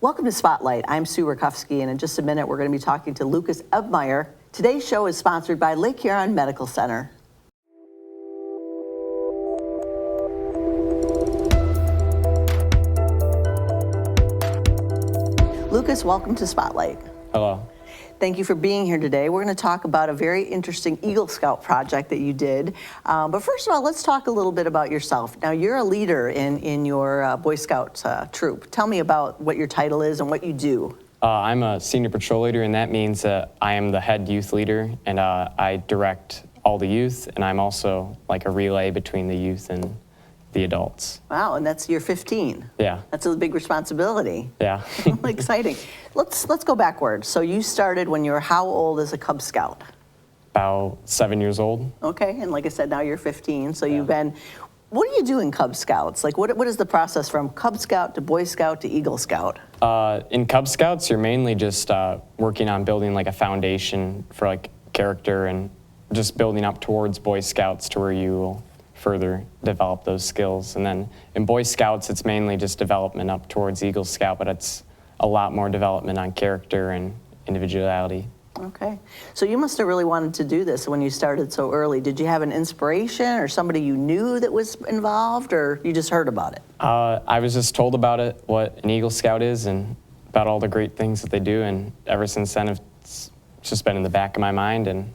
Welcome to Spotlight. I'm Sue Rakowski, and in just a minute, we're going to be talking to Lucas Ebmeyer. Today's show is sponsored by Lake Huron Medical Center. Lucas, welcome to Spotlight. Hello. Thank you for being here today. We're going to talk about a very interesting Eagle Scout project that you did. But first of all, let's talk a little bit about yourself. Now, you're a leader in your Boy Scout troop. Tell me about what your title is and what you do. I'm a senior patrol leader, and that means that I am the head youth leader, and I direct all the youth, and I'm also like a relay between the youth and the adults. Wow, and you're 15. Yeah. That's a big responsibility. Yeah. Exciting. Let's go backwards. So you started when you were how old as a Cub Scout? About 7 years old. Okay, and like I said, now you're 15. So Yeah. you've been. What do you do in Cub Scouts? Like, what is the process from Cub Scout to Boy Scout to Eagle Scout? In Cub Scouts, you're mainly just working on building like a foundation for like character and just building up towards Boy Scouts to where you will further develop those skills. And then in Boy Scouts, it's mainly just development up towards Eagle Scout, but it's a lot more development on character and individuality. Okay. So you must have really wanted to do this when you started so early. Did you have an inspiration or somebody you knew that was involved, or you just heard about it? I was just told about it, what an Eagle Scout is, and about all the great things that they do. And ever since then, it's just been in the back of my mind and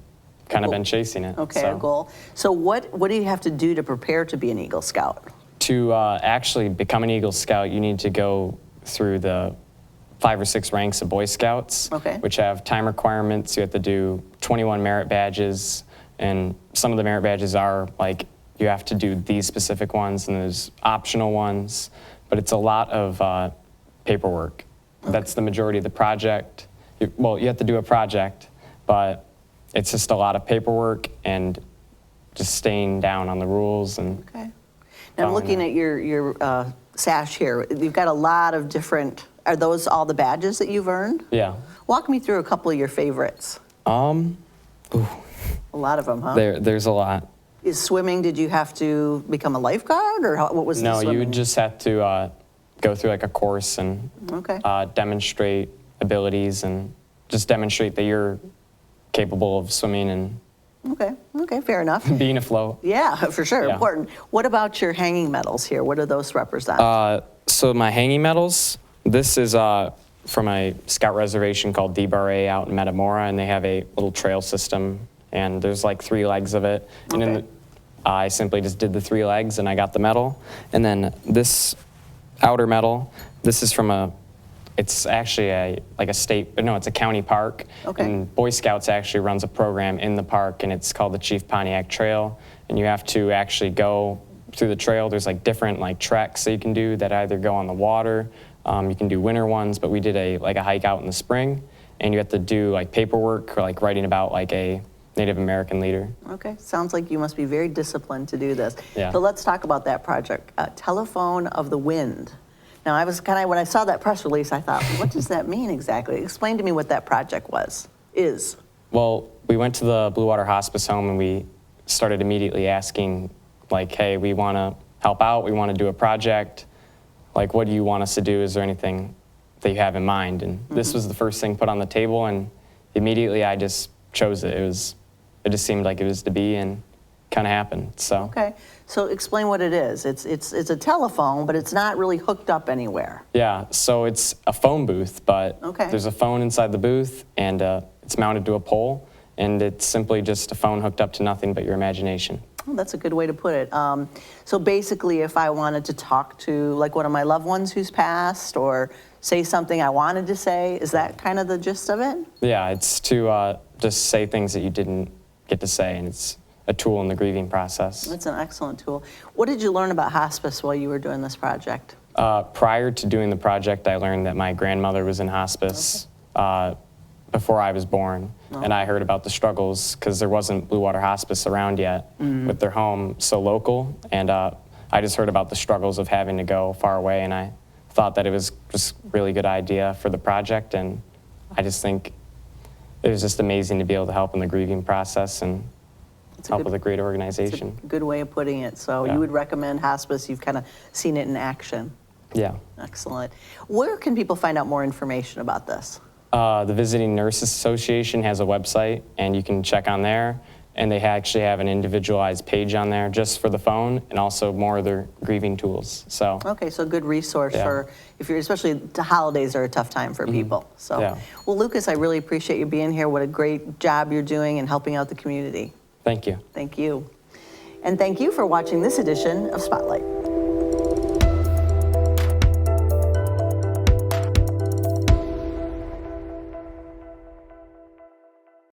kind of been chasing it. Okay, a goal. So what do you have to do to prepare to be an Eagle Scout? To actually become an Eagle Scout, you need to go through the 5 or 6 ranks of Boy Scouts, which have time requirements. You have to do 21 merit badges, and some of the merit badges are like you have to do these specific ones, and there's optional ones, but it's a lot of paperwork. That's the majority of the project. You have to do a project, but it's just a lot of paperwork and just staying down on the rules. And okay. Now I'm looking at your sash here. You've got a lot of different. Are those all the badges that you've earned? Yeah. Walk me through a couple of your favorites. A lot of them, huh? There's a lot. Is swimming, did you have to become a lifeguard, or what was the swimming? No, you just have to go through like a course and demonstrate abilities and just demonstrate that you're capable of swimming and Okay, fair enough. being afloat. Yeah, for sure, Yeah. important. What about your hanging medals here? What do those represent? So my hanging medals, this is from a scout reservation called D-Bar A out in Metamora, and they have a little trail system, and there's like 3 legs of it. And I simply just did the 3 legs, and I got the medal. And then this outer medal, this is from it's actually it's a county park. And Boy Scouts actually runs a program in the park, and it's called the Chief Pontiac Trail. And you have to actually go through the trail. There's like different like treks that you can do that either go on the water. You can do winter ones, but we did a hike out in the spring, and you have to do like paperwork or like writing about like a Native American leader. Okay, sounds like you must be very disciplined to do this. Yeah. So let's talk about that project, Telephone of the Wind. Now I was when I saw that press release, I thought, what does that mean exactly? Explain to me what that project is. Well, we went to the Blue Water Hospice Home, and we started immediately asking like, hey, we want to help out, we want to do a project. Like, what do you want us to do? Is there anything that you have in mind? And this was the first thing put on the table, and immediately I just chose it. It just seemed like it was to be, and kind of happened. So. Okay, so explain what it is. It's a telephone, but it's not really hooked up anywhere. Yeah, so it's a phone booth, but there's a phone inside the booth, and it's mounted to a pole, and it's simply just a phone hooked up to nothing but your imagination. Oh, that's a good way to put it. So basically, if I wanted to talk to like one of my loved ones who's passed, or say something I wanted to say, is that kind of the gist of it? Yeah, it's to just say things that you didn't get to say, and it's a tool in the grieving process. That's an excellent tool. What did you learn about hospice while you were doing this project? Prior to doing the project, I learned that my grandmother was in hospice before I was born. And I heard about the struggles because there wasn't Blue Water Hospice around yet with their home so local. And I just heard about the struggles of having to go far away, and I thought that it was just a really good idea for the project. And I just think it was just amazing to be able to help in the grieving process and help with a great organization. That's a good way of putting it. So you would recommend hospice. You've kind of seen it in action. Yeah. Excellent. Where can people find out more information about this? The Visiting Nurses Association has a website, and you can check on there. And they actually have an individualized page on there just for the phone, and also more of their grieving tools. So. Okay, so good resource Yeah. for if you're, especially the holidays are a tough time for people. So, Yeah. well, Lucas, I really appreciate you being here. What a great job you're doing and helping out the community. Thank you. Thank you. And thank you for watching this edition of Spotlight.